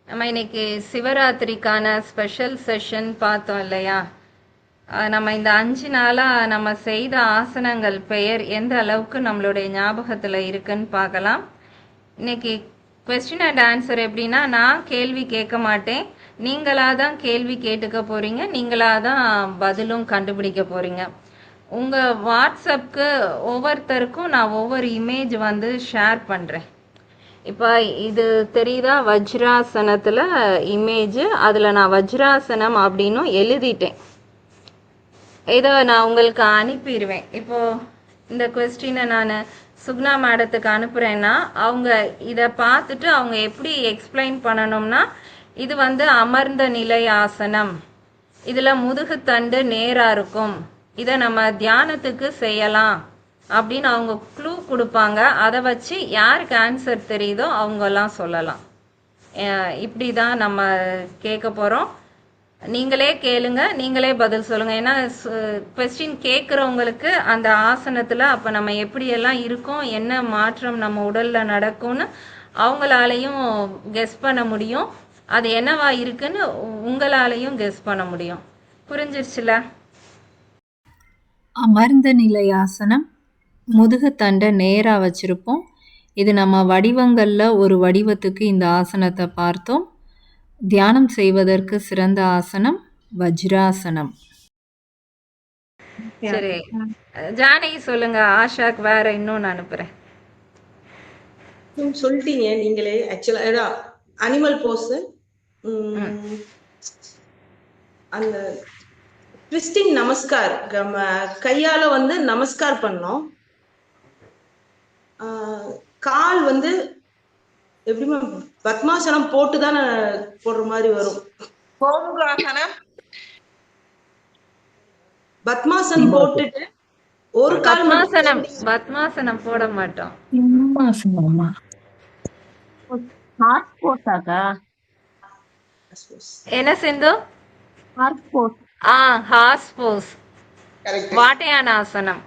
நம்ம இன்னைக்கு சிவராத்திரிக்கான special session பார்த்தோம் இல்லையா? நம்ம இந்த 5 நாளா நம்ம செய்த ஆசனங்கள் பெயர் எந்த அளவுக்கு நம்மளுடைய ஞாபகத்துல இருக்குன்னு பார்க்கலாம். இன்னைக்கு கொஸ்டின் அண்ட் ஆன்சர் எப்படின்னா, நான் கேள்வி கேட்க மாட்டேன், நீங்களா தான் கேள்வி கேட்டுக்க போறீங்க, நீங்களா தான் பதிலும் கண்டுபிடிக்க போறீங்க. உங்க வாட்ஸ்அப்க்கு ஒவ்வொருத்தருக்கும் நான் ஒவ்வொரு இமேஜ் வந்து ஷேர் பண்றேன். இப்போ இது தெரியுதா? வஜ்ராசனத்தில் இமேஜ், அதில் நான் வஜ்ராசனம் அப்படின்னு எழுதிட்டேன். இதை நான் உங்களுக்கு அனுப்பிடுவேன். இப்போது இந்த கொஸ்டினை நான் சுக்னா மேடத்துக்கு அனுப்புகிறேன்னா அவங்க இதை பார்த்துட்டு அவங்க எப்படி எக்ஸ்பிளைன் பண்ணணும்னா, இது வந்து அமர்ந்த நிலை ஆசனம், இதில் முதுகுத்தண்டு நேராக இருக்கும், இதை நம்ம தியானத்துக்கு செய்யலாம் அப்படின்னு அவங்க க்ளூ கொடுப்பாங்க. அதை வச்சு யாருக்கு ஆன்சர் தெரியுதோ அவங்கெல்லாம் சொல்லலாம். இப்படி தான் நம்ம கேட்க போகிறோம். நீங்களே கேளுங்க, நீங்களே பதில் சொல்லுங்கள். ஏன்னா கொஸ்டின் கேட்குறவங்களுக்கு அந்த ஆசனத்தில் அப்போ நம்ம எப்படியெல்லாம் இருக்கோம், என்ன மாற்றம் நம்ம உடலில் நடக்கும்னு அவங்களாலையும் கெஸ் பண்ண முடியும். அது என்னவா இருக்குன்னு உங்களாலையும் கெஸ் பண்ண முடியும். புரிஞ்சிருச்சுல? அமர்ந்த நிலை ஆசனம், முதுகுத்தண்டை நேராக வச்சுருப்போம். இது நம்ம வடிவங்களில் ஒரு வடிவத்துக்கு இந்த ஆசனத்தை பார்த்தோம். தியானம் செய்வதற்கு சிறந்த ஆசனம் வஜ்ராசனம். சரி, ஜானகி சொல்லுங்க. ஆஷாக்கு வேற இன்னொன்னு அனுப்புறேன். சொல்லிட்டீங்க நீங்களே. ஆக்சுவலா அனிமல் போஸ், அந்த ட்விஸ்டிங் நமஸ்கார், நம்ம கையால வந்து நமஸ்கார் பண்ணோம். கால் வந்து எப்படிமா பத்மாசனம் போட்டு தானே போடுற மாதிரி வரும். பத்மாசனம் போட்டுட்டு ஒரு கால் பத்மாசனம் போட மாட்டோம். என்ன சிந்து? ஹார்ஸ் போஸ், வாட்டையானாசனம்.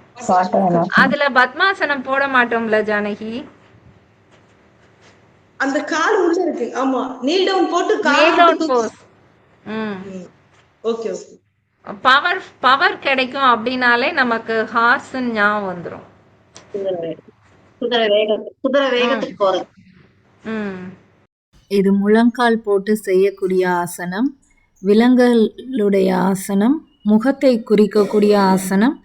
அதுல பத்மாசனம் போட மாட்டோம்ல ஜானகி? அந்த கால் உள்ள இருக்கு. ஆமா, நீல் டவுன் போட்டு knee down pose. Okay okay. Power கிடைக்கும் அப்படின்னாலே நமக்கு ஹார்ஸ் ஞாபகம் வந்துடும். குதிரை வேகத்துக்கு போறது. இது முழங்கால் போட்டு செய்யக்கூடிய ஆசனம், விலங்குகளுடைய ஆசனம், முகத்தை குறிக்கக்கூடிய ஆசனம்.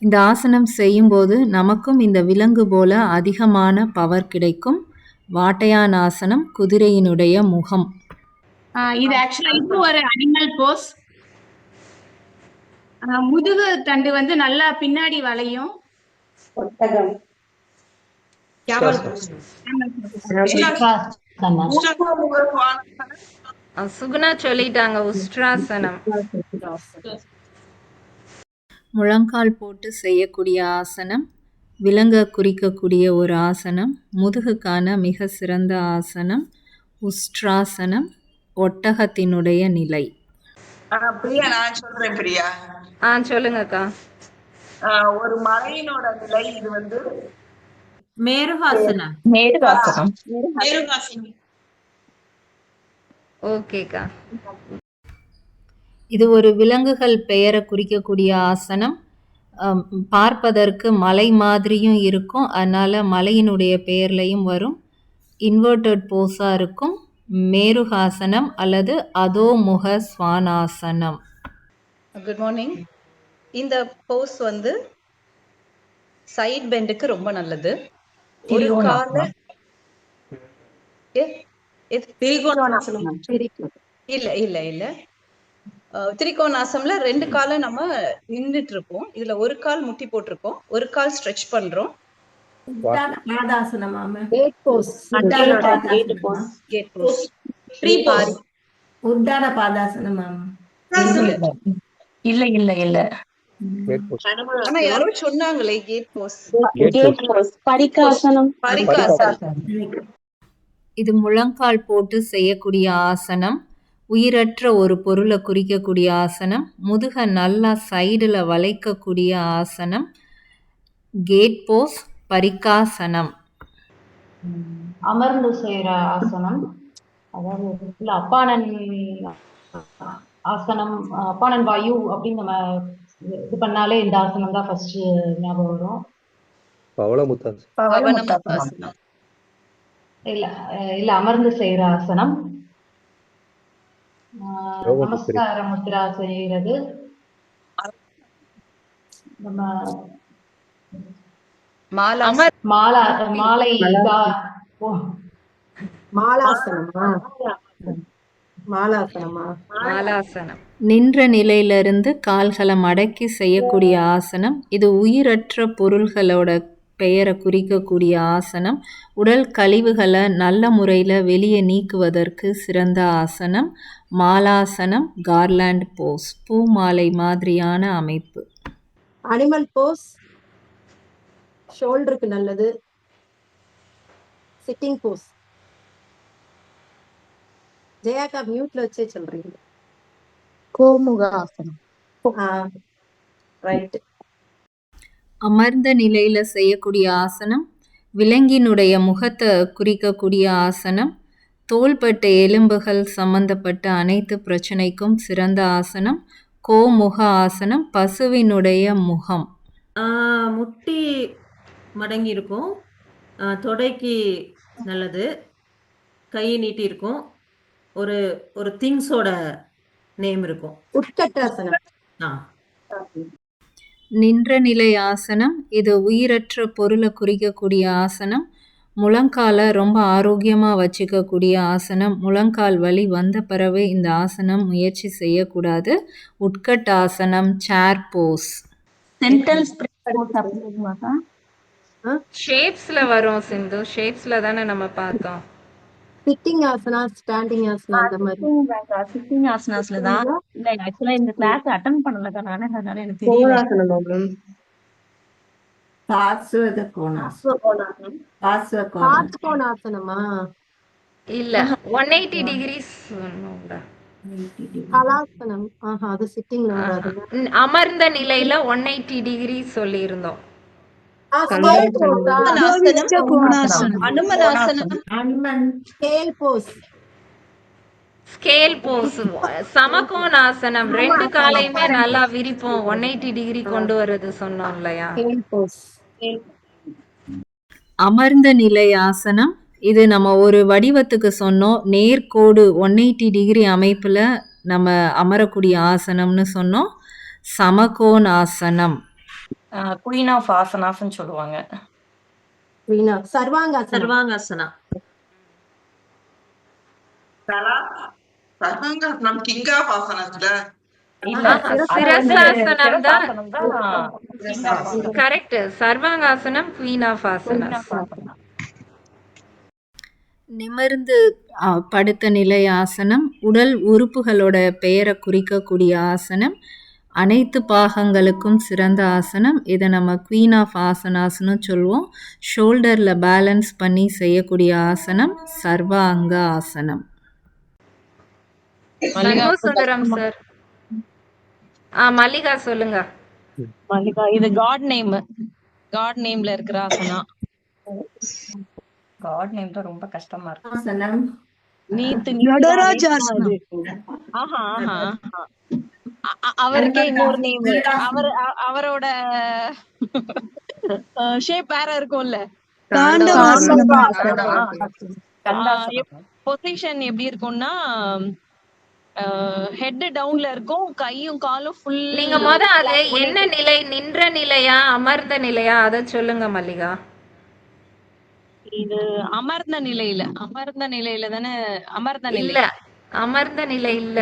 இந்த ஆசனம் செய்யும்போது நமக்கும் இந்த விலங்கு போல அதிகமான பவர் கிடைக்கும். வாட்டையான் ஆசனம், குதிரையினுடைய முகம். இது ஆக்சுவலா இது ஒரு அனிமல் போஸ். முதுகு தண்டு வந்து நல்லா பின்னாடி வளையும். சுகுணா சொல்லிட்டாங்க, உஸ்ட்ராசனம். முழங்கால் போட்டு செய்யக்கூடிய ஆசனம், விலங்கை குறிக்கக்கூடிய ஒரு ஆசனம், முதுகுக்கான மிக சிறந்த ஆசனம் உஸ்ட்ராசனம், ஒட்டகத்தினுடைய நிலை. பிரியா, நான் சொல்றேன். பிரியா, சொல்லுங்கக்கா. ஒரு மலையினோட நிலை இது வந்து மேருகாசனம். ஓகேக்கா. இது ஒரு விலங்குகள் பெயரை குறிக்கக்கூடிய ஆசனம். பார்ப்பதற்கு மலை மாதிரியும் இருக்கும், அதனால மலையினுடைய பெயர்லையும் வரும். இன்வெர்டட் போஸா இருக்கும். மேருகாசனம் அல்லது அதோமுக ஸ்வானாசனம். Good morning. இந்த போஸ் வந்து சைட் பெண்டுக்கு ரொம்ப நல்லது. ஒரு கால இல்ல இல்ல இல்ல திரிகோணாசம்ல 2 காலை நம்ம நின்றுட்டு இருப்போம். இதுல ஒரு கால் முட்டி போட்டிருக்கோம், ஒரு கால் ஸ்ட்ரெச் பண்றோம். உத்தான பாதாசனம். இல்ல இல்ல இல்ல, ஆனா யாரோ சொன்னாங்களே கேட் போஸ். பரிகாசனம். இது முழங்கால் போட்டு செய்யக்கூடிய ஆசனம், உயிரற்ற ஒரு பொருளை குறிக்கக்கூடிய ஆசனம், முதுக நல்லா சைடில் வளைக்கக்கூடிய ஆசனம் கேட் போஸ், பரிகாசனம். அமர்ந்து செய்யற ஆசனம், அதாவது இல்ல அப்பானன் ஆசனம், அப்பானன் வாயு அப்படின்னு நம்ம இது பண்ணாலே இந்த ஆசனம் தான் ஃபர்ஸ்ட் ஞாபகம் வரும். பவனமுத்தாசனம். இல்ல இல்ல அமர்ந்து செய்யற ஆசனம். நமஸ்கார முத்ரா செய்யறது நம்ம மாலா மாலை மாலாசனமா மாலாசனமா மாலாசனம். நின்ற நிலையிலிருந்து கால்களை மடக்கி செய்யக்கூடிய ஆசனம். இது உயிரற்ற பொருள்களோட பெயரை குறிக்கக்கூடிய ஆசனம். உடல் கழிவுகளை நல்ல முறையில் வெளியே நீக்குவதற்கு சிறந்த ஆசனம் மாலாசனம். கார்லாண்ட் போஸ், பூ மாலை மாதிரியான அமைப்பு. அனிமல் போஸ் ஷோல்டருக்கு நல்லது. சிட்டிங் போஸ். ஜெயாக்கா மியூட்ல வச்சே சொல்றீங்க. கோமுகாசனம். ரைட். அமர்ந்த நிலையில செய்யக்கூடிய ஆசனம். விலங்கினுடைய முகத்தை குறிக்கக்கூடிய ஆசனம். தோள்பட்டை எலும்புகள் சம்பந்தப்பட்ட அனைத்து பிரச்சனைக்கும் சிறந்த ஆசனம் கோமுக ஆசனம். பசுவினுடைய முகம். முட்டி மடங்கி இருக்கும், தொடைக்கு நல்லது, கை நீட்டி இருக்கும், ஒரு ஒரு திங்ஸோட நேம் இருக்கும். உட்கட்டாசனம். நின்ற நிலை ஆசனம். இது உயிரற்ற பொருளை குறிக்கக்கூடிய ஆசனம். முழங்காலை ரொம்ப ஆரோக்கியமாக வச்சுக்கக்கூடிய ஆசனம். முழங்கால் வலி வந்த பிறகு இந்த ஆசனம் முயற்சி செய்யக்கூடாது. உட்கட்டாசனம். சேர் போஸ். ஷேப்ஸ்ல வரும் சிந்து, ஷேப்ஸ்ல தானே நம்ம பார்த்தோம். சிட்டிங் ஆசனா, ஸ்டாண்டிங் ஆசனா அந்த மாதிரி. சிட்டிங் ஆசனாஸ்ல தான். இல்ல ஆக்சுவலா இந்த கிளாஸ் அட்டெண்ட் பண்ணல நானே, அதனால எனக்கு தெரியல. கோணாசனமா இல்ல 180 டிகிரிஸ். கலாசனம். அது சிட்டிங்ல வராது. அமர்ந்த நிலையில 180 டிகிரி சொல்லி இருந்தோம். ஸ்கேல் போஸ். சமகோணாசனம். 2 காலையுமே நல்லா விரிப்போம், 180 டிகிரி கொண்டு வர்றது சொன்னோம் இல்லையா. அமர்ந்த நிலை ஆசனம். இது நம்ம ஒரு வடிவத்துக்கு சொன்னோம். நேர்கோடு 180 டிகிரி அமைப்பில் நம்ம அமரக்கூடிய ஆசனம்னு சொன்னோம். சமகோண ஆசனம். குயின் ஆஃப் ஆசனாஸ்னு சொல்லுவாங்க. சர்வாங்காசனா. சர்வாங்காசனம் கிங் ஆஃப் ஆசனஸ்ல சிரசாசனம் தான் கரெக்ட். சர்வாங்காசனம் குயின் ஆஃப் ஆசனஸ். நிமிர்ந்து படுத்த நிலை ஆசனம். உடல் உறுப்புகளோட பெயரை குறிக்கக்கூடிய ஆசனம். அனைத்து பாகங்களுக்கும் சிறந்த ஆசனம். இதை நம்ம குயின் ஆஃப் ஆசனாஸ்னு சொல்லுவோம். ஷோல்டரில் பேலன்ஸ் பண்ணி செய்யக்கூடிய ஆசனம் சர்வாங்க ஆசனம். சுந்தரம் சார். மல்லிகா சொல்லுங்க. மல்லிகா, இது காட் நேம்ல இருக்கிற ஆசனா. காட் நேம் தான் ரொம்ப கஷ்டமா இருக்கு. அவருக்கே இன்னொரு நேம். அவரோட ஷேப் வேற இருக்கும்ல. பொசிஷன் எப்படி இருக்கும்னா ஹெட் டவுன்ல இருக்கும், கையும் காலும் ஃபுல். நீங்க அது என்ன நிலை, நின்ற நிலையா அமர்ந்த நிலையா அத சொல்லுங்க மல்லிகா. இது அமர்ந்த நிலையில தானே. அமர்ந்த நிலை இல்ல, அமர்ந்த நிலை இல்ல.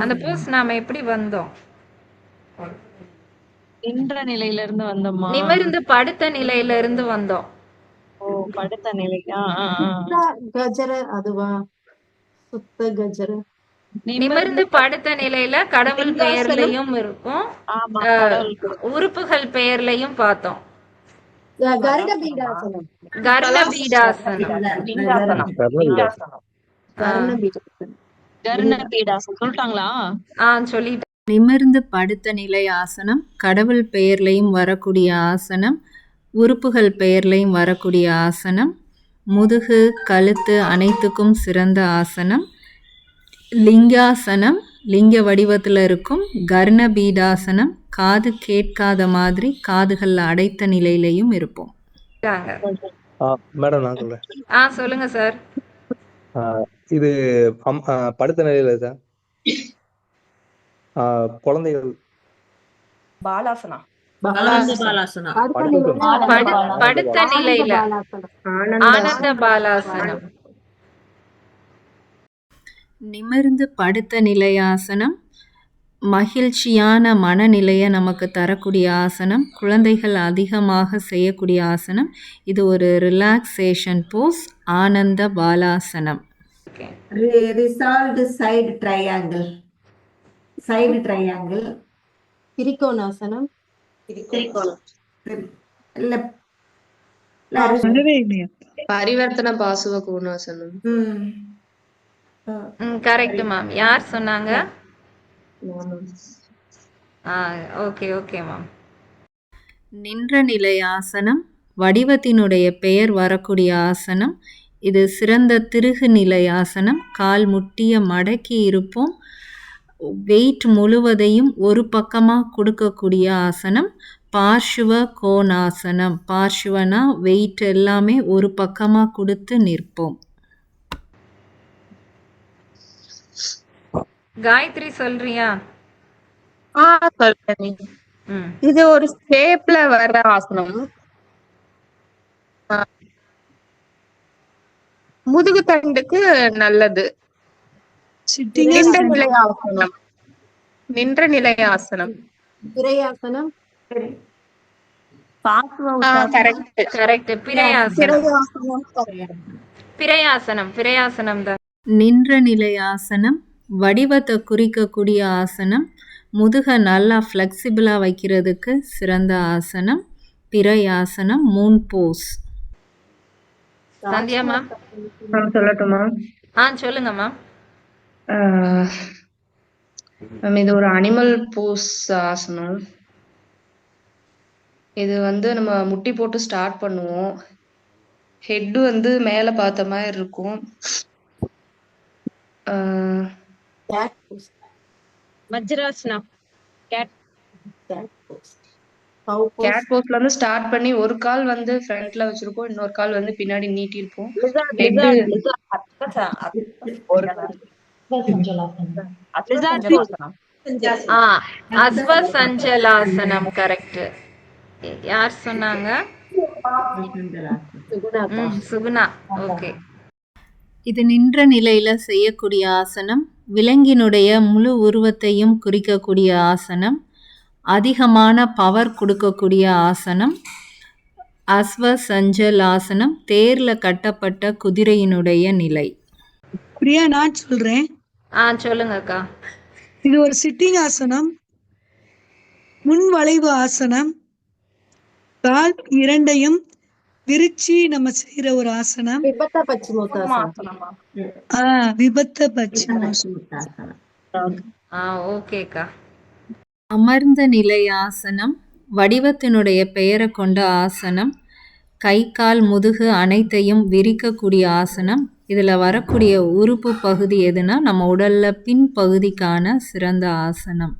அந்த போஸ் நாம எப்படி வந்தோம்? நின்ற நிலையில இருந்து வந்தோமா? நிமிர்ந்து படுத்த நிலையில இருந்து வந்தோம். ஓ, படுத்த நிலை. கஜர அதுவா? சுத்த கஜர. நிமிர்ந்து படுத்த நிலையில கடவுள் பெயர்லயும் இருக்கும், உறுப்புகள் பெயர்லயும் பார்த்தோம். கருட பீடாசனம். கருட பீடாசனம். சொல்லிட்டாங்களா? சொல்லிட்டு. நிமிர்ந்து படுத்த நிலை ஆசனம். கடவுள் பெயர்லையும் வரக்கூடிய ஆசனம், உறுப்புகள் பெயர்லையும் வரக்கூடிய ஆசனம். முதுகு, கழுத்து அனைத்துக்கும் சிறந்த ஆசனம். லிங்காசனம் லிங்க வடிவத்தில் இருக்கும். கர்ணபீடாசனம் காது கேட்காத மாதிரி காதுகள் அடைத்த நிலையிலையும் இருப்போம். மேடம் நான் சொல்றேன். சொல்லுங்க சார். இது படுத்த நிலையில சார். குழந்தைகள் பாலாசனா. பாலாசனா. படுத்த நிலையில ஆனந்த பாலாசனம். நிமிர்ந்து படுத்த நிலையாசனம் மகிழ்ச்சியான மனநிலையை நமக்கு தரக்கூடிய ஆசனம். குழந்தைகள் அதிகமாக செய்யக்கூடிய ஆசனம். இது ஒரு ரிலாக்ஸேஷன் போஸ். ஆனந்த பாலாசனம். Revolved side triangle. திரிகோணாசனம். பரிவர்த்தன பாசுவ கோணாசனம். Correct ma'am. யார் சொன்னாங்க? Okay okay ma'am. நின்ற நிலை ஆசனம் வடிவத்தினுடைய பெயர் வரக்கூடிய ஆசனம். இது சிறந்த திருகு நிலை ஆசனம். கால் முட்டிய மடக்கி இருப்போம். வெயிட் முழுவதையும் ஒரு பக்கமாக கொடுக்கக்கூடிய ஆசனம். பார்ஷ்வ கோணாசனம். பார்ஷ்வனா வெயிட் எல்லாமே ஒரு பக்கமாக கொடுத்து நிற்போம். காயத்ரி சொல்றியா? சொல்றேன். இது ஒரு ஷேப்ல வர்ற ஆசனம். முதுகு தண்டுக்கு நல்லது. நின்ற நிலை ஆசனம். நின்ற நிலை ஆசனம். பிறையாசனம். கரெக்ட். பிறையாசனம் தான். நின்ற நிலை ஆசனம் வடிவத்தை குறிக்கக்கூடிய ஆசனம். முதுகை நல்லா ஃப்ளெக்சிபிளாக வைக்கிறதுக்கு சிறந்த ஆசனம். பிறையாசனம். மூன் போஸ். சந்தியா மேம் சொல்லட்டுமா? சொல்லுங்க மேம். இது ஒரு அனிமல் போஸ் ஆசனம். இது நம்ம முட்டி போட்டு ஸ்டார்ட் பண்ணுவோம். ஹெட் மேல பார்த்த மாதிரி இருக்கும். வஜ்ராசனா. கேட் போஸ்ல ஸ்டார்ட் பண்ணி ஒரு கால் ஃப்ரண்ட்ல வச்சிருப்போம், இன்னொரு கால் பின்னாடி நீட்டி இருப்போம். அஸ்வசஞ்சலாசனம். கரெக்ட். யார் சொன்னாங்க? சுகுணா. ஓகே. இது நின்ற நிலையில செய்யக்கூடிய ஆசனம். விலங்கினுடைய முழு உருவத்தையும் குறிக்கக்கூடிய ஆசனம். அதிகமான பவர் கொடுக்கக்கூடிய ஆசனம். அஸ்வசஞ்சலாசனம் தேர்ல கட்டப்பட்ட குதிரையினுடைய நிலை. பிரியா நான் சொல்றேன். சொல்லுங்க அக்கா. இது ஒரு சிட்டிங் ஆசனம். முன் வளைவு ஆசனம். கால் இரண்டையும் விரிச்சி நம்ம செய்யற ஒரு ஆசனம். விபத்த பச்சிமோத்தாசனம். விபத்த பச்சிமோத்தாசனம். ஓகேக்கா. அமர்ந்த நிலை ஆசனம் வடிவத்தினுடைய பெயரை கொண்ட ஆசனம். கை கால் முதுகு அனைத்தையும் விரிக்கக்கூடிய ஆசனம். இதில் வரக்கூடிய உறுப்பு பகுதி எதுனா நம்ம உடலில் பின்பகுதிக்கான சிறந்த ஆசனம்.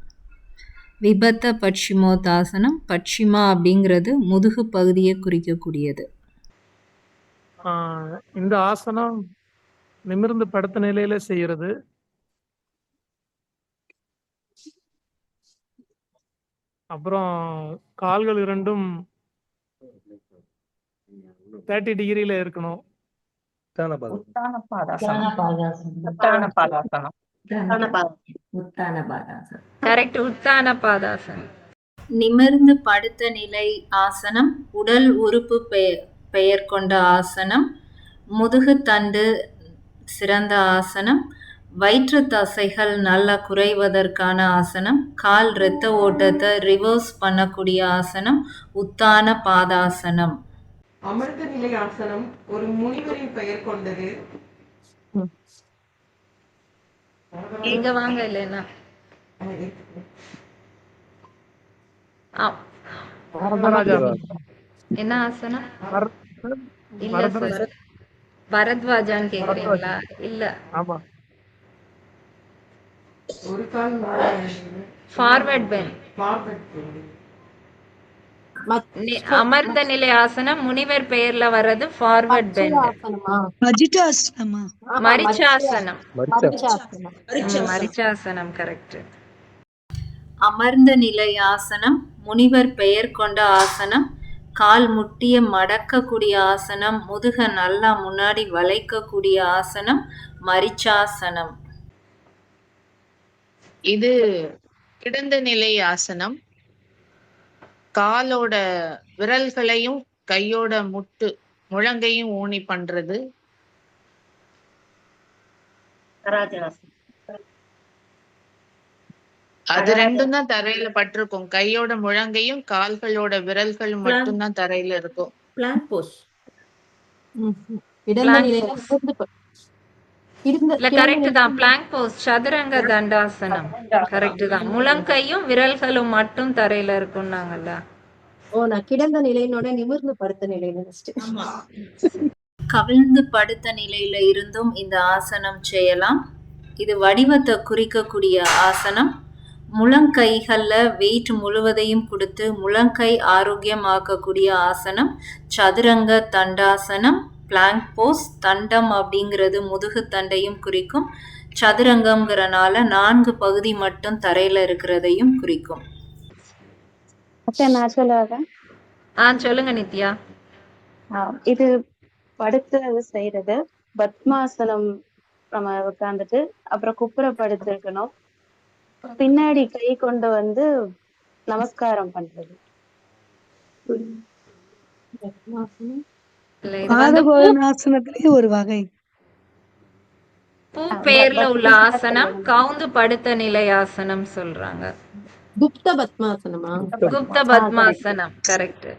விபத்த பட்சிமோத்தாசனம். பட்சிமா அப்படிங்கிறது முதுகு பகுதியை குறிக்கக்கூடியது. இந்த ஆசனம் நிமிர்ந்து படுத்த நிலையில செய்யறது. அப்புறம் கால்கள் இரண்டும் 30 டிகிரியில இருக்கணும். கரெக்ட். உத்தான பாதாசனம். நிமிர்ந்து படுத்த நிலை ஆசனம் உடல் உறுப்பு பெயர் கொண்ட ஆசனம். முதுகு தண்டு சிறந்த ஆசனம். வயிற்று தசைகள் நல்லா குறைவதற்கான ஆசனம். கால் இரத்த ஓட்டத்தை ரிவர்ஸ் பண்ணக்கூடிய ஆசனம். உத்தான பாதாசனம். அமர்ந்த நிலை ஆசனம் ஒரு முனிவரின் பெயர் கொண்டது. எங்க வாங்க இல்லைன்னா என்ன ஆசனம்? இல்ல சார். பரத்வாஜான்னு கேக்குறீங்களா? இல்ல, ஆமா. ஒரு கால் ஃபார்வர்ட் பெண்ட். Forward bend. அமர்ந்த நிலை ஆசனம் முனிவர் பெயர்ல வர்றது ஃபார்வர்ட் பெண்ட். ஆசனமா? அஜிதாசனமா? மரிச்சாசனம். மரிச்சாசனம். மரிச்சாசனம் கரெக்ட். அமர்ந்த நிலை ஆசனம் முனிவர் பெயர் கொண்ட ஆசனம். கால் முட்டிய மடக்கக்கூடிய ஆசனம். முதுக நல்லா முன்னாடி வளைக்கக்கூடிய ஆசனம் மரிச்சாசனம். இது கிடந்த நிலை ஆசனம். காலோட விரல்களையும் கையோட முழங்கையும் ஊனி பண்றது. அது ரெண்டும் தான் தரையில பட்டிருக்கும். கையோட முழங்கையும் கால்களோட விரல்களும் மட்டும்தான் தரையில இருக்கும். பிளாங்க் போஸ். கரெக்ட் தான். பிளாங்க் போஸ் சதுரங்க தண்டாசனம் கரெக்ட் தான். முழங்கையும் விரல்களும் மட்டும் தரையில இருக்கும்னாங்கல்ல. ஓ, நான் கிடந்த நிலையினோட நிமிர்ந்து படுத்த நிலையில நினைச்சிட்டேன். கவிழ்ந்து படுத்த நிலையில இருந்தும் இந்த ஆசனம் செய்யலாம். இது வடிவத்தை குறிக்கக்கூடிய ஆசனம். முழங்கைகள்ல வெயிட் முழுவதையும் கொடுத்து முழங்கை ஆரோக்கியமாக்கக்கூடிய ஆசனம் சதுரங்க தண்டாசனம். பிளாங்க் போஸ். தண்டம் அப்படிங்கிறது முதுகு தண்டையும் குறிக்கும். சதுரங்கம்ங்கிறனால 4 பகுதி மட்டும் தரையில இருக்கிறதையும் குறிக்கும். நான் சொல்லுவேன். சொல்லுங்க நித்யா. இது படுத்து செய்யறது பத்மாசனம். நம்ம உட்காந்துட்டு அப்புறம் குப்புற படுத்திருக்கணும். பின்னாடி கை கொண்டு வந்து நமஸ்காரம் பண்றது. பாதகோணாசனத்திலே ஒரு வகை. பூ பெயர்ல உள்ள ஆசனம் கவுந்து படுத்த நிலை ஆசனம் சொல்றாங்க. குப்த பத்மாசனமா? குப்த பத்மாசனம் கரெக்ட்.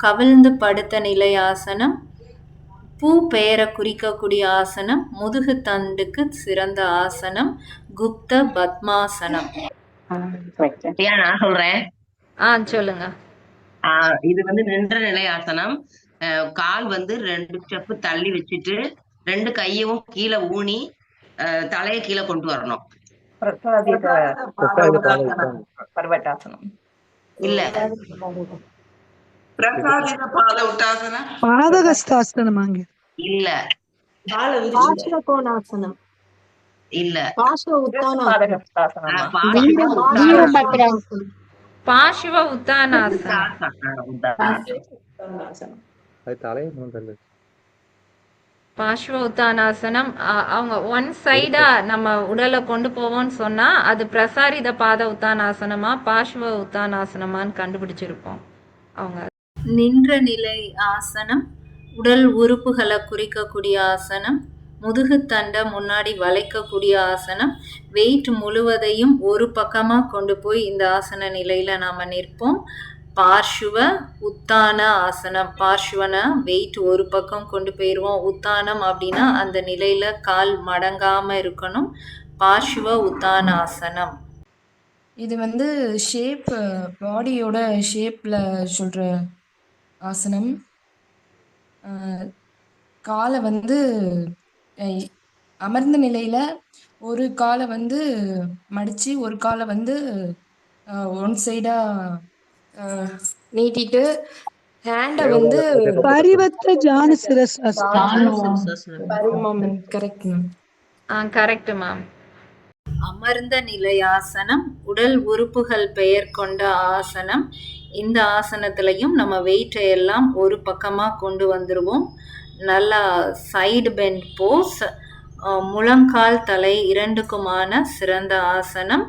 கவிழ்ந்து படுத்த நிலை ஆசனம் பூ பெயரை குறிக்கக்கூடிய ஆசனம். முதுகு தண்டுக்கு சிறந்த ஆசனம் குப்த பத்மாசனம். நான் சொல்றேன். சொல்லுங்க. இது வந்து நின்ற நிலை ஆசனம். கால் வந்து 2 ஸ்டெப் தள்ளி வச்சுட்டு 2 கையும் கீழே ஊனி தலைய கீழே கொண்டு வரணும். பர்வட்டாசனம் இல்ல, பாதகஸ்தாசனமாங்க. இல்ல, பார்ஷ்வகோணாசனம். இல்ல, பார்ஷ்வ உத்தானாசனம். பார்ஷ்வ உத்தானாசனம் அவங்க ஒன் சைடா நம்ம உடலை கொண்டு போவோம்னு சொன்னா அது பிரசாரித பாத உத்தானாசனமா பார்ஷ்வ உத்தானாசனமான்னு கண்டுபிடிச்சிருப்போம் அவங்க. நின்ற நிலை ஆசனம் உடல் உறுப்புகளை குறிக்கக்கூடிய ஆசனம். முதுகு தண்டை முன்னாடி வளைக்கக்கூடிய ஆசனம். வெயிட் முழுவதையும் ஒரு பக்கமா கொண்டு போய் இந்த ஆசன நிலையில நாம நிற்போம். பார்ஷ்வ உத்தான ஆசனம். பார்ஷ்வனா வெயிட் ஒரு பக்கம் கொண்டு போயிடுவோம். உத்தானம் அப்படின்னா அந்த நிலையில கால் மடங்காம இருக்கணும். பார்ஷ்வ உத்தானாசனம். இது வந்து ஷேப் பாடியோட ஷேப்ல சொல்ற ஆசனம். காலை வந்து அமர்ந்த நிலையில ஒரு காலை வந்து மடிச்சு ஒரு காலை வந்து ஒன் சைடா நீட்டிட்டு ஹேண்டை வந்து பரிவர்த்த ஜானு சிரசாசனம். Correct ma'am. Correct ma'am. அமர்ந்த நிலை ஆசனம் உடல் உறுப்புகள் பெயர் கொண்ட ஆசனம். இந்த ஆசனத்திலையும் நம்ம வெயிட்டை எல்லாம் ஒரு பக்கமா கொண்டு வந்துருவோம். நல்லா சைடு பெண்ட் போஸ். முழங்கால் தலை 2க்குமான சிறந்த ஆசனம்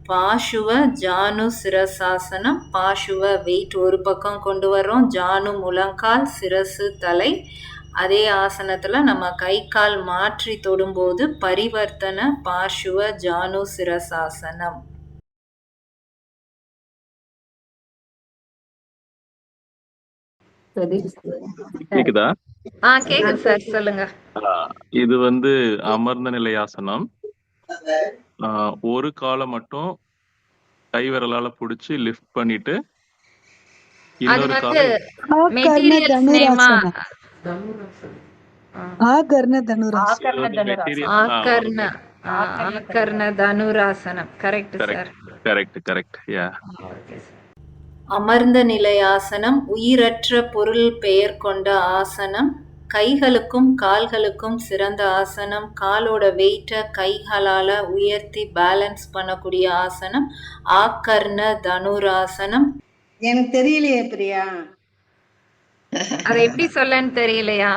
பாஷுவ ஜானு சிரசாசனம். பாஷுவ வெயிட் ஒரு பக்கம் கொண்டு வர்றோம். ஜானு முழங்கால், சிரசு தலை. அதே ஆசனத்துல நம்ம கை கால் மாற்றி தொடும்போது பரிவர்த்தன பார்ஷுவ ஜானு சிரசாசனம். கேக்குதா? கேக்குது சார், சொல்லுங்க. இது வந்து அமர்ந்த நிலை ஆசனம். ஒரு காலை மட்டும் கை விரலால புடிச்சு லிஃப்ட் பண்ணிட்டு இன்னொரு காலை மெட்டீரியல் நேமா ஆகர்ண தனுராசனம். இது வந்து மெட்டீரியல் ஆகர்ண ஆகர்ண தனுராசனம். Correct sir. Correct yeah. Okay sir. அமர்ந்த நிலை ஆசனம் உயிரற்ற பொருள் பெயர் கொண்ட ஆசனம். கைகளுக்கும் கால்களுக்கும் சிறந்த ஆசனம். காலோட வெயிட்டை கைகளால உயர்த்தி பேலன்ஸ் பண்ணக்கூடிய ஆசனம் ஆகர்ண தனுராசனம். எனக்கு தெரியலையே பிரியா. அதை எப்படி சொல்லன்னு தெரியலையா?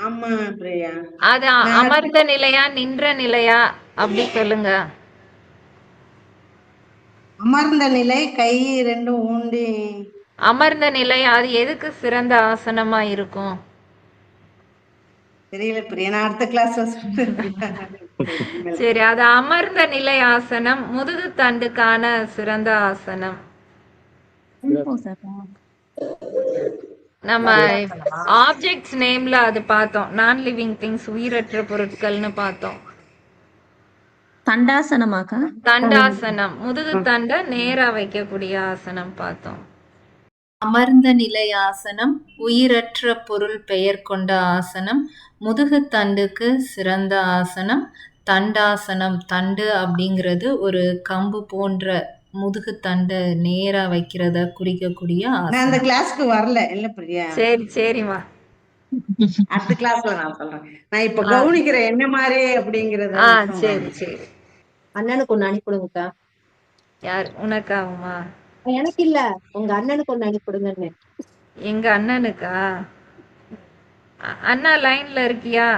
ஆமா பிரியா. அது அமர்ந்த நிலையா நின்ற நிலையா அப்படி சொல்லுங்க. அமர்ந்த நிலை, கை ரெண்டும் ஊண்டி. அமர்ந்த நிலை அது எதுக்கு சிறந்த ஆசனமா இருக்கும்? தெரியல பிரியா, நான் அடுத்த கிளாஸ்ல சொல்றேன். சரி, அது அமர்ந்த நிலை ஆசனம் முதுகு தண்டுக்கான சிறந்த ஆசனம். நம்ம ஆப்ஜெக்ட்ஸ் நேம்ல அது பார்த்தோம். நான் லிவிங் திங்ஸ் உயிரற்ற பொருட்கள்னு பார்த்தோம். தண்டாசனமாக்கா? தண்டாசனம் முதுகு தண்ட நேரா வைக்கக்கூடிய ஆசனம் பார்த்தோம். அமர்ந்த நிலை ஆசனம் உயிரற்ற பொருள் பெயர் கொண்ட ஆசனம். முதுகு தண்டுக்கு சிறந்த ஆசனம் தண்டாசனம். தண்டு அப்படிங்கிறது ஒரு கம்பு போன்ற முதுகு தண்டு நேரா வைக்கிறத குறிக்கக்கூடிய நான் அந்த ஆசனம். கிளாஸ்க்கு வரல இல்ல பிரியா. சரிம்மா. அடுத்த கிளாஸ்ல நான் சொல்றேன். நான் இப்ப கவனிக்கிறேன் என்ன மாதிரி அப்படிங்கறது. சரி. அண்ணனுக்கு ஒண்ணு அனுப்பிடுங்கக்கா. யார் உனக்காகுமா? எனக்கு இல்ல, உங்க அண்ணனுக்கு ஒண்ணு அனுப்பிடுங்கன்னு. எங்க அண்ணனுக்கா? அண்ணா லைன்ல இருக்கியா?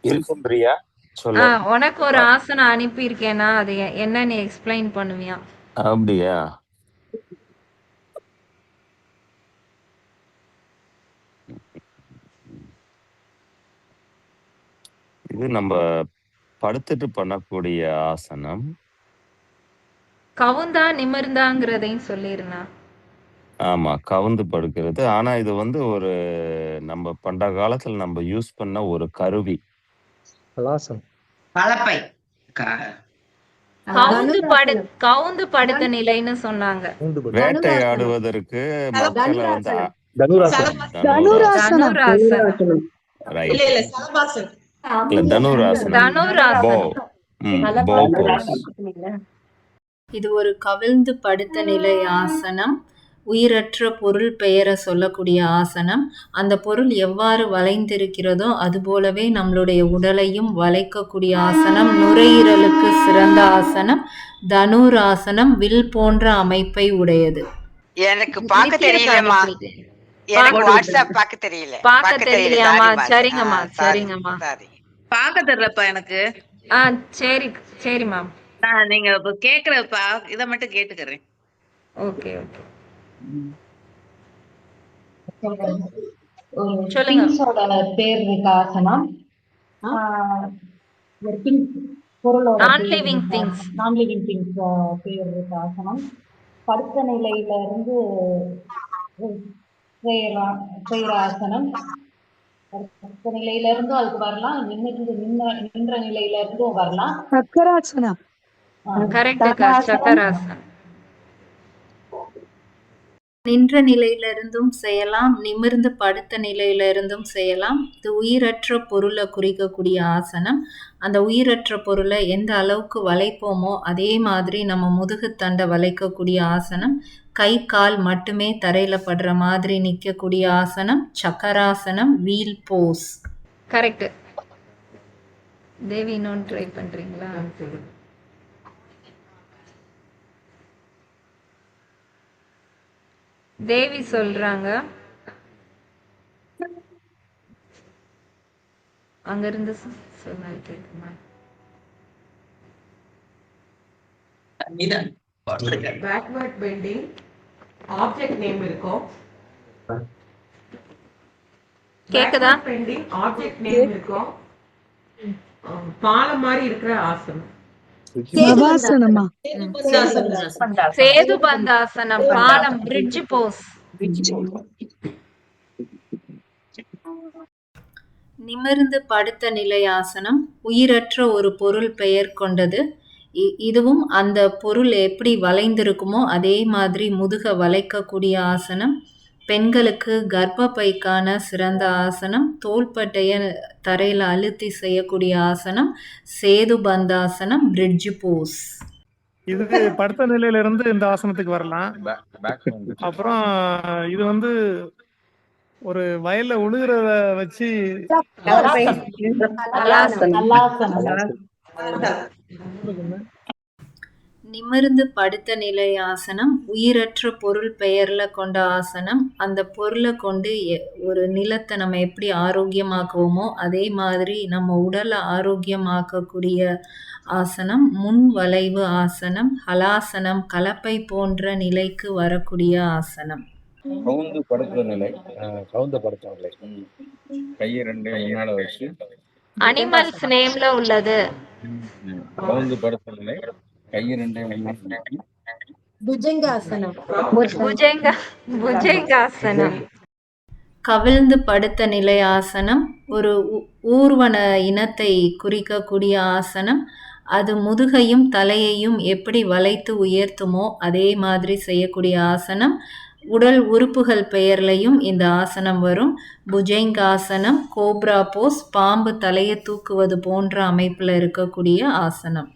இருக்கும் பிரியா. உனக்கு ஒரு ஆசனம் அனுப்பி இருக்கேனா, அது என்னன்னு எக்ஸ்பிளைன் பண்ணுவியா? அப்படியா? இது நம்ம படுத்துட்டு பண்ணக்கூடிய ஆசனம். கவுந்தா நிமிர்ந்தாங்கிறதையும் சொல்லிருந்தா. ஆமா, கவுந்து படுக்கிறது. ஆனா இது வந்து ஒரு நம்ம பண்ட காலத்துல நம்ம யூஸ் பண்ண ஒரு கருவி. பலப்பை. கவுந்து படுத்த நிலைன்னு சொன்னாங்க. வேட்டையாடுவதற்கு மக்களை வந்து தனுராசனம். ரைட். இல்ல சலபாசன். இல்ல தனுராசனம். போ போஸ். இது ஒரு கவிழ்ந்து படுத்த நிலை ஆசனம். உயிரற்ற பொருள் பெயரை சொல்லக்கூடிய ஆசனம். அந்த பொருள் எவ்வாறு வளைந்திருக்கிறதோ அதுபோலவே நம்மளுடைய உடலையும் வளைக்கக்கூடிய ஆசனம். நுரையீரலுக்கு சிறந்த ஆசனம் தனுராசனம். வில் போன்ற அமைப்பை உடையது. எனக்கு பார்க்க தெரியலமா. எனக்கு வாட்ஸ்அப் பார்க்க தெரியல. பார்க்க தெரியலையாமா? சரிங்கம்மா. பார்க்க தெரியலப்பா எனக்கு. சரிம்மா. நான் நீங்க கேக்குற இத மட்டும் கேட்டுக்கிறேன். ஓகே. திங்ஸோட பேர் இருக்க ஆசனம். ஒரு பொருளோட நான் லிவிங் திங்ஸ் பேர் இருக்க ஆசனம். படுத்த நிலையில இருந்து செய்யற ஆசனம். படுத்த நிலையில இருந்தும் அதுக்கு வரலாம், நின்ற நிலையில இருந்தும் வரலாம். சக்கராசனம். சக்கராசனம். நின்ற நிலையிலிருந்தும் செய்யலாம், நிமிர்ந்து படுத்த நிலையிலிருந்தும் செய்யலாம். இது உயிரற்ற பொருளை குறிக்கக்கூடிய ஆசனம். அந்த உயிரற்ற பொருளை எந்த அளவுக்கு வளைப்போமோ அதே மாதிரி நம்ம முதுகு தண்டை வளைக்கக்கூடிய ஆசனம். கை கால் மட்டுமே தரையில படுற மாதிரி நிற்கக்கூடிய ஆசனம் சக்கராசனம். வீல் போஸ். கரெக்ட். தேவி இன்னொன்று ட்ரை பண்றீங்களா? தேவி சொல்றாங்க. அங்க இருந்து சொன்னா கேக்குமா? பேக்வர்ட் பெண்டிங் ஆப்ஜெக்ட் நேம் இருக்கும். கேக்குதா? பெண்டிங் ஆப்ஜெக்ட் நேம் இருக்கும். பாலம் மாதிரி இருக்கிற ஆசனம். சேது பந்தாசனம். பாலம், பிரிட்ஜ் போஸ். நிமிர்ந்து படுத்த நிலை ஆசனம் உயிரற்ற ஒரு பொருள் பெயர் கொண்டது. இதுவும் அந்த பொருள் எப்படி வளைந்திருக்குமோ அதே மாதிரி முதுக வளைக்கக்கூடிய ஆசனம். பெண்களுக்கு கர்ப்பப்பைக்கான சிறந்த ஆசனம், தோள்பட்டைய தரையில் அழுத்தி செய்யக்கூடிய ஆசனம் சேது பந்தாசனம், பிரிட்ஜ் போஸ். இது படுத்த நிலையில இருந்து இந்த ஆசனத்துக்கு வரலாம். அப்புறம் இது வந்து ஒரு வயல்ல உழுகிறத வச்சு நிமிர்ந்து படுத்த நிலை ஆசனம் உயிரற்ற பொருள் பெயர்ல கொண்ட ஆசனம். அந்த பொருளை கொண்டு ஒரு நிலத்தை நம்ம எப்படி ஆரோக்கியமாக்குவோமோ அதே மாதிரி நம்ம உடலை ஆரோக்கியமாக்கக்கூடிய ஆசனம் முன் வளைவு ஆசனம், ஹலாசனம், கலப்பை போன்ற நிலைக்கு வரக்கூடிய ஆசனம். கவுந்து படுக்கிற நிலை, கவுந்த படுத்த நிலை, கையை ரெண்டு முன்னால வச்சு அனிமல்ஸ் நேம்ல உள்ளது. கவுந்து படுத்த நிலை, கையை ரெண்டு முன்னால புஜங்காசனம். புஜங்காசனம். கவிழ்ந்து படுத்த நிலை ஆசனம் ஒரு ஊர்வன இனத்தை குறிக்கக்கூடிய ஆசனம். அது முதுகையும் தலையையும் எப்படி வளைத்து உயர்த்துமோ அதே மாதிரி செய்யக்கூடிய ஆசனம். உடல் உறுப்புகள் பெயர்லையும் இந்த ஆசனம் வரும். புஜங்காசனம், கோப்ரா போஸ், பாம்பு தலையை தூக்குவது போன்ற அமைப்பில் இருக்கக்கூடிய ஆசனம்.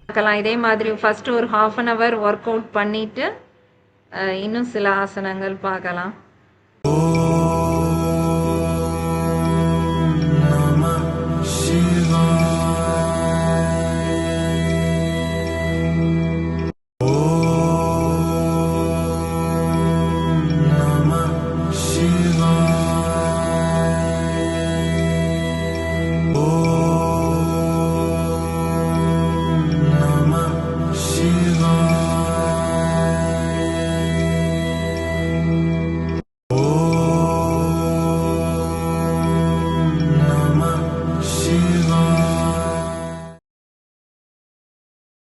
இதே மாதிரி ஃபர்ஸ்ட் ஒரு 1/2 hour ஒர்க் அவுட் பண்ணிட்டு இன்னும் சில ஆசனங்கள் பார்க்கலாம்.